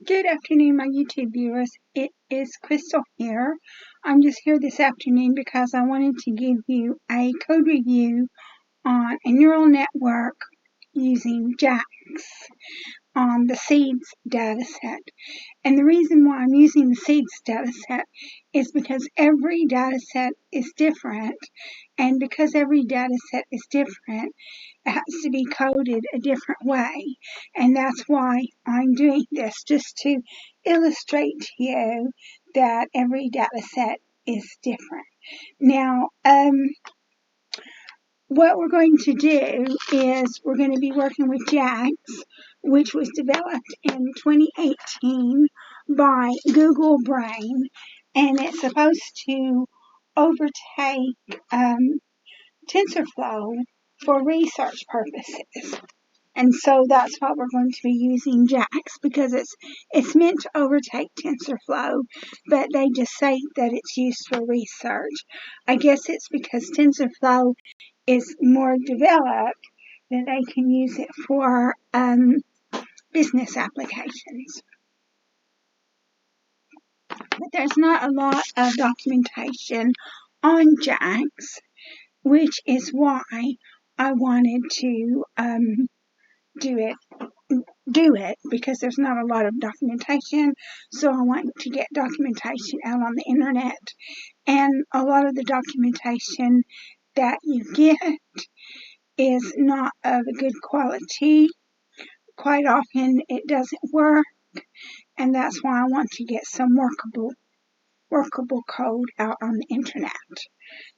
Good afternoon, my YouTube viewers. It is Crystal here. I'm just here this afternoon because I wanted to give you a code review on a neural network using JAX on the seeds dataset. And the reason why I'm using the seeds dataset is because every dataset is different. And because every dataset is different, it has to be coded a different way. And that's why I'm doing this, just to illustrate to you that every dataset is different. Now, what we're going to do is we're going to be working with JAX, which was developed in 2018 by Google Brain, and it's supposed to overtake TensorFlow for research purposes. And so that's why we're going to be using JAX, because it's meant to overtake TensorFlow, but they just say that it's used for research. I guess it's because TensorFlow is more developed that they can use it for business applications. But there's not a lot of documentation on JAX, which is why I wanted to do it because there's not a lot of documentation. So I want to get documentation out on the internet, and a lot of the documentation that you get is not of a good quality. Quite often it doesn't work, and that's why I want to get some workable code out on the internet.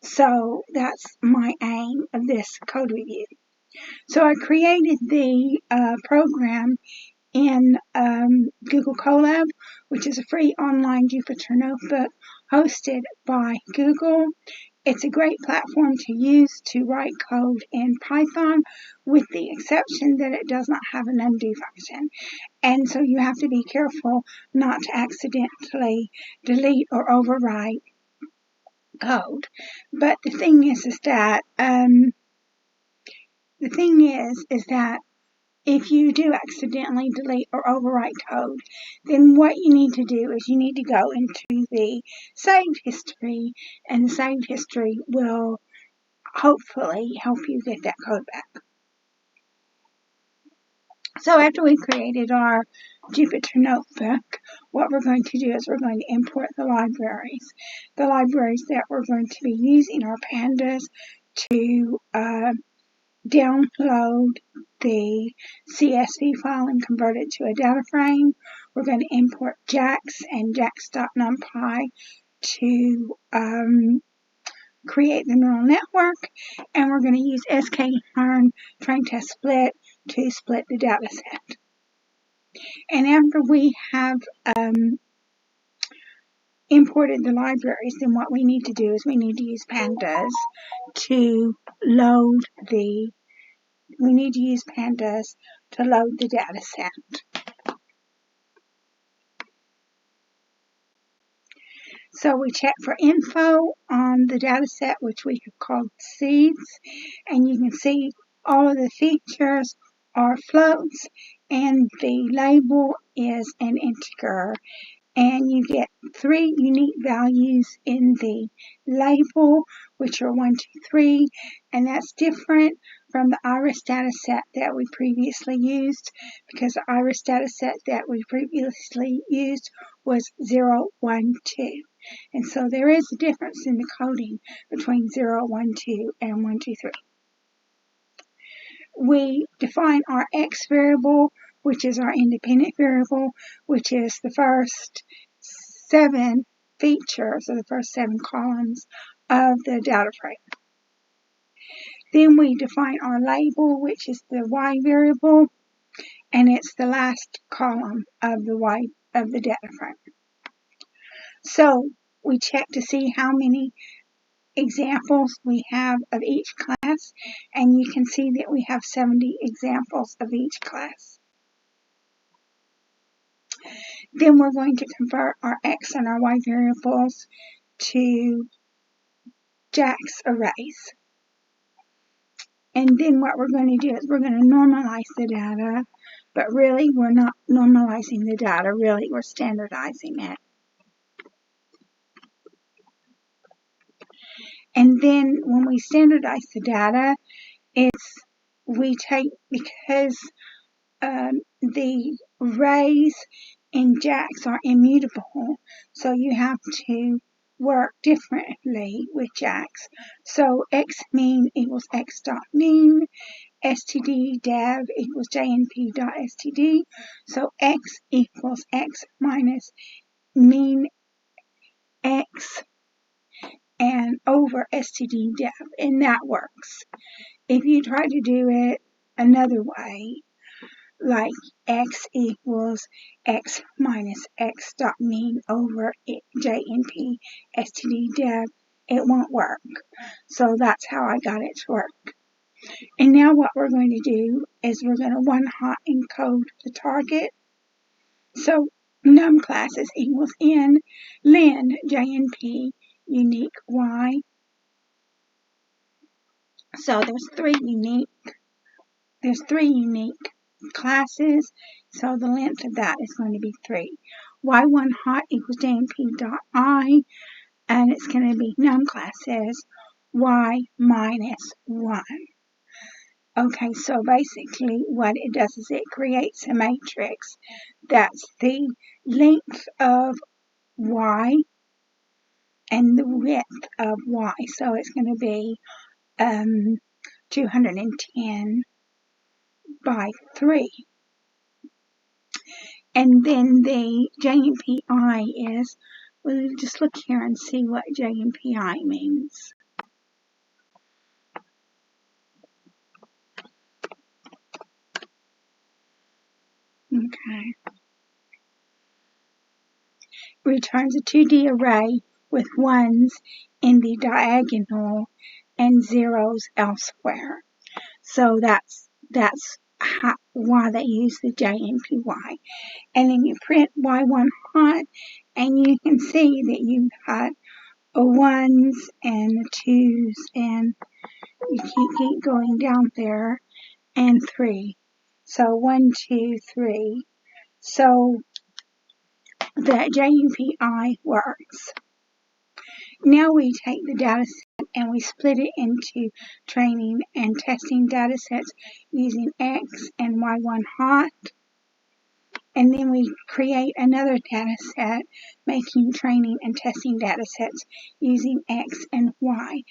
So that's my aim of this code review. So I created the program in Google Colab, which is a free online Jupyter notebook hosted by Google. It's a great platform to use to write code in Python, with the exception that it does not have an undo function. And so you have to be careful not to accidentally delete or overwrite code. But the thing is that if you do accidentally delete or overwrite code, then what you need to do is you need to go into the saved history, and the saved history will hopefully help you get that code back. So after we've created our Jupyter notebook, what we're going to do is we're going to import the libraries. The libraries that we're going to be using are pandas to download the CSV file and convert it to a data frame. We're going to import JAX and JAX.numpy to create the neural network, and we're going to use sklearn train test split to split the data set. And after we have imported the libraries, then what we need to do is we need to use pandas to load the data set. So we check for info on the data set, which we have called seeds, and you can see all of the features are floats, and the label is an integer. And you get 3 unique values in the label, which are 1, 2, 3, and that's different from the iris dataset that we previously used, because the iris dataset that we previously used was 0, 1, 2. And so there is a difference in the coding between 0, 1, 2 and 1, 2, 3. We define our x variable, which is our independent variable, which is the first 7 features, or the first 7 columns of the data frame. Then we define our label, which is the y variable, and it's the last column of the data frame. So we check to see how many examples we have of each class, and you can see that we have 70 examples of each class. Then we're going to convert our x and our y variables to JAX arrays. And then what we're going to do is we're going to normalize the data But really, we're not normalizing the data. Really, we're standardizing it. And then when we standardize the data, we take, because the arrays in JAX are immutable, so you have to work differently with JAX. So x mean equals x dot mean, std dev equals jnp dot std. So x equals x minus mean x and over std dev, and that works. If you try to do it another way, like x equals x minus x dot mean over jnp std dev, it won't work. So that's how I got it to work. And now what we're going to do is we're going to one hot encode the target. So num classes equals n len jnp unique y. So there's three unique classes, so the length of that is going to be 3. Y1 hot equals jnp dot I, and it's going to be num classes y minus 1. Okay, so basically what it does is it creates a matrix that's the length of y and the width of y. So it's going to be 210 by 3. And then the JNPI is, we'll just look here and see what JNPI means. Okay. Returns a 2D array with 1s in the diagonal and 0s elsewhere. So that's why they use the JNPY. And then you print Y1 hot, and you can see that you've got a 1s and a 2s, and you keep going down there, and 3. So 1, 2, 3. So the JNPI works. Now we take the data set and we split it into training and testing data sets using X and Y1 hot. And then we create another data set making training and testing data sets using X and Y.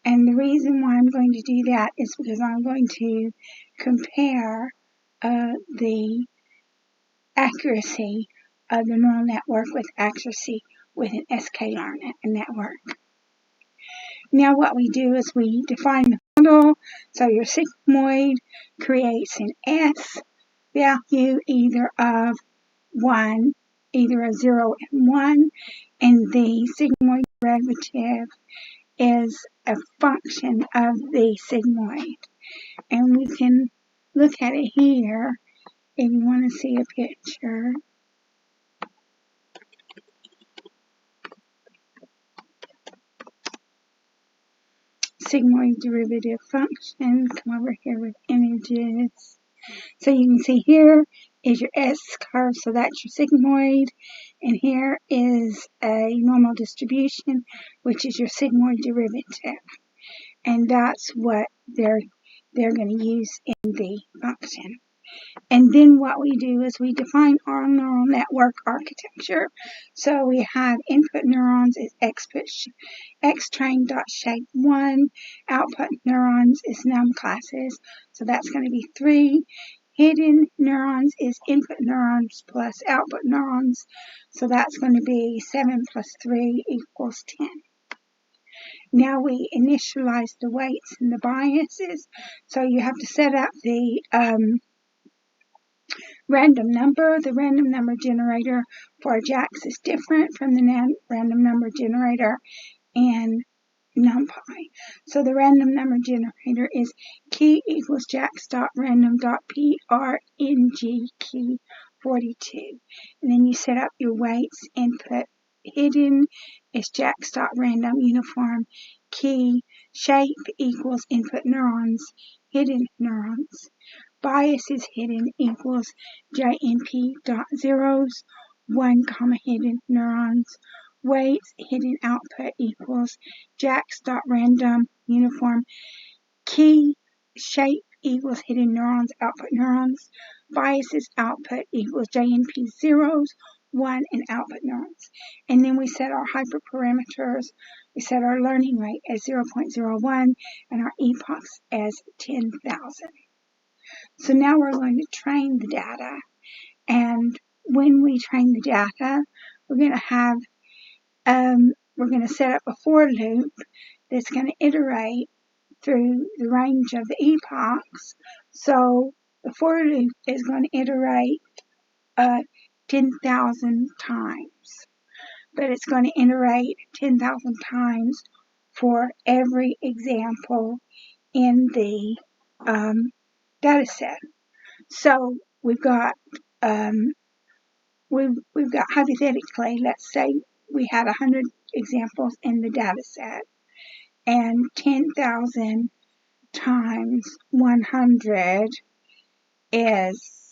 And the reason why I'm going to do that is because I'm going to compare the accuracy of the neural network with accuracy with an sklearn network. Now what we do is we define the model. So your sigmoid creates an S value either of 1, either a 0 and 1, and the sigmoid derivative is a function of the sigmoid. And we can look at it here if you want to see a picture. Sigmoid derivative function, come over here with images. So you can see here is your S curve, so that's your sigmoid, and here is a normal distribution, which is your sigmoid derivative, and that's what they're going to use in the function. And then what we do is we define our neural network architecture. So we have input neurons is xtrain.shape1, output neurons is num classes, so that's going to be 3. Hidden neurons is input neurons plus output neurons, so that's going to be 7 plus 3 equals 10. Now we initialize the weights and the biases, so you have to set up the random number. The random number generator for JAX is different from the random number generator in NumPy. So the random number generator is key equals jax.random.prng key 42. And then you set up your weights. Input hidden is jax.random uniform key shape equals input neurons, hidden neurons. biases hidden equals JNP dot zeros, 1 comma hidden neurons, weights hidden output equals JAX dot random uniform, key shape equals hidden neurons, output neurons, biases output equals JNP zeros, 1 and output neurons. And then we set our hyperparameters. We set our learning rate as 0.01 and our epochs as 10,000. So now we're going to train the data. And when we train the data, we're going to set up a for loop that's going to iterate through the range of the epochs. So the for loop is going to iterate 10,000 times, but it's going to iterate 10,000 times for every example in the data set. So we've got hypothetically, let's say we had 100 examples in the data set, and 10,000 times 100 is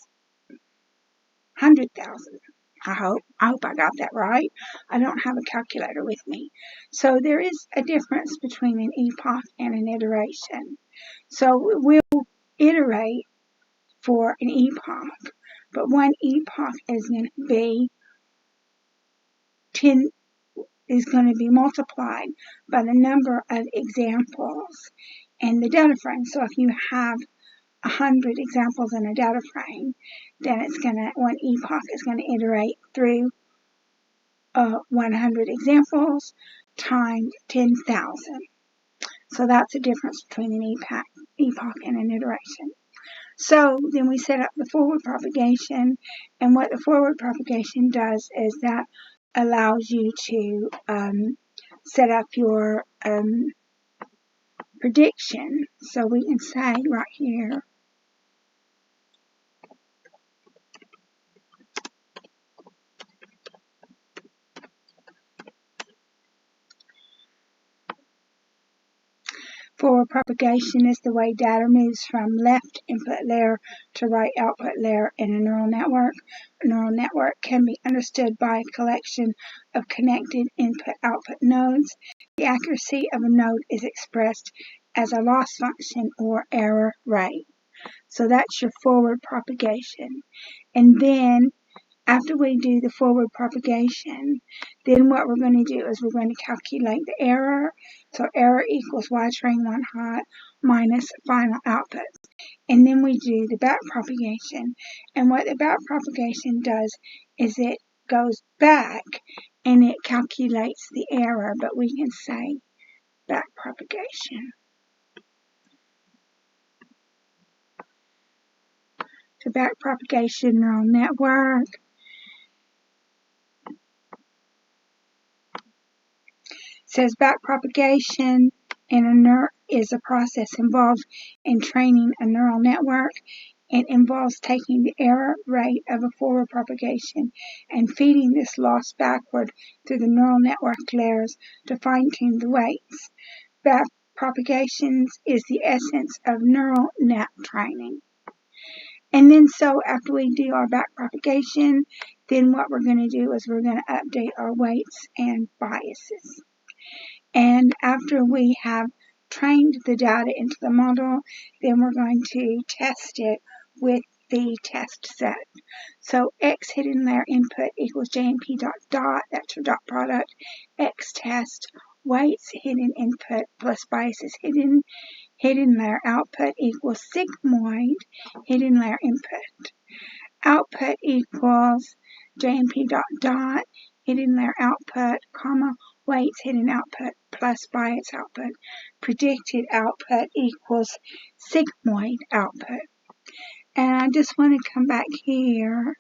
100,000. I hope I got that right. I don't have a calculator with me. So there is a difference between an epoch and an iteration. So we'll iterate for an epoch, but one epoch is going to be multiplied by the number of examples in the data frame. So if you have 100 examples in a data frame, then one epoch is going to iterate through 100 examples times 10,000. So that's the difference between an epoch and an iteration. So then we set up the forward propagation, and what the forward propagation does is that allows you to set up your prediction. So we can say right here, forward propagation is the way data moves from left input layer to right output layer in a neural network. A neural network can be understood by a collection of connected input-output nodes. The accuracy of a node is expressed as a loss function or error rate. So that's your forward propagation. And then after we do the forward propagation, then what we're going to do is we're going to calculate the error. So error equals y train 1 hot minus final outputs. And then we do the back propagation. And what the back propagation does is it goes back and it calculates the error, but we can say back propagation. So back propagation neural network. Says backpropagation is a process involved in training a neural network. It involves taking the error rate of a forward propagation and feeding this loss backward through the neural network layers to fine-tune the weights. Backpropagation is the essence of neural net training. And then so after we do our backpropagation, then what we're going to do is we're going to update our weights and biases. And after we have trained the data into the model, then we're going to test it with the test set. So X hidden layer input equals JNP dot, that's your dot product, X test, weights hidden input plus biases hidden layer output equals sigmoid hidden layer input. Output equals JNP dot, hidden layer output, comma, weights hidden output plus bias output. Predicted output equals sigmoid output. And I just want to come back here,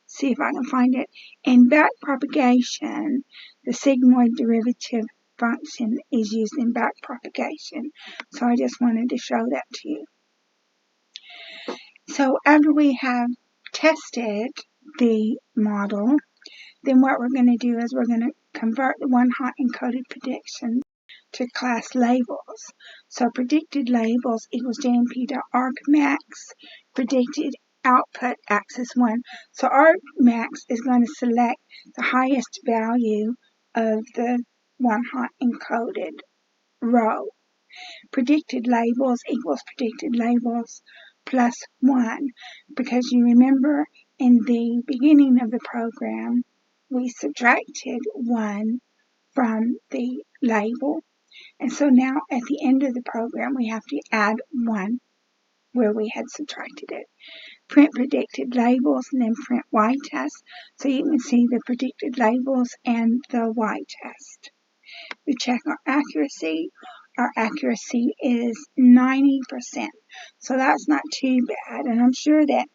see if I can find it. In backpropagation, the sigmoid derivative function is used in backpropagation. So I just wanted to show that to you. So after we have tested the model, then what we're going to do is we're going to convert the 1 hot encoded prediction to class labels. So predicted labels equals jmp.argmax, predicted output axis 1. So argmax is going to select the highest value of the one hot encoded row. Predicted labels equals predicted labels plus 1, because you remember in the beginning of the program we subtracted 1 from the label, and so now at the end of the program we have to add 1 where we had subtracted it. Print predicted labels and then print y-test, so you can see the predicted labels and the y-test. We check our accuracy. Our accuracy is 90%, so that's not too bad. And I'm sure that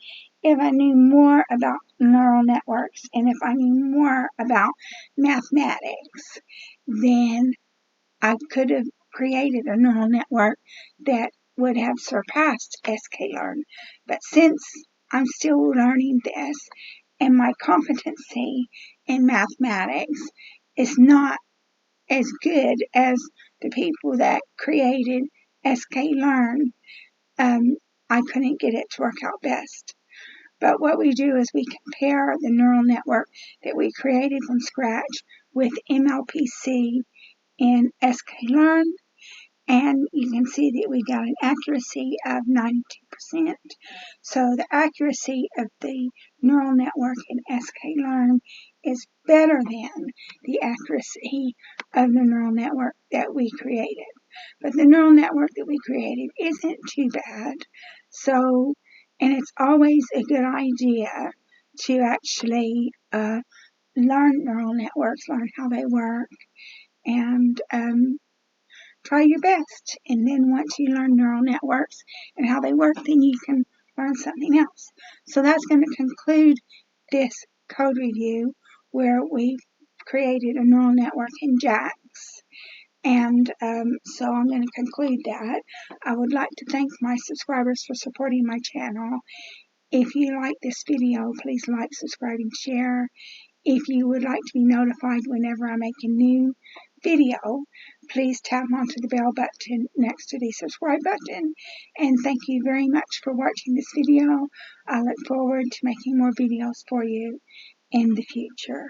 if I knew more about neural networks and if I knew more about mathematics, then I could have created a neural network that would have surpassed sklearn. But since I'm still learning this and my competency in mathematics is not as good as the people that created sklearn, I couldn't get it to work out best. But what we do is we compare the neural network that we created from scratch with MLPC in sklearn, and you can see that we got an accuracy of 92%. So the accuracy of the neural network in sklearn is better than the accuracy of the neural network that we created. But the neural network that we created isn't too bad. So, and it's always a good idea to actually learn neural networks, learn how they work, and try your best. And then once you learn neural networks and how they work, then you can learn something else. So that's going to conclude this code review where we've created a neural network in JAX. And so I'm going to conclude that. I would like to thank my subscribers for supporting my channel. If you like this video, please like, subscribe, and share. If you would like to be notified whenever I make a new video, please tap onto the bell button next to the subscribe button. And thank you very much for watching this video. I look forward to making more videos for you in the future.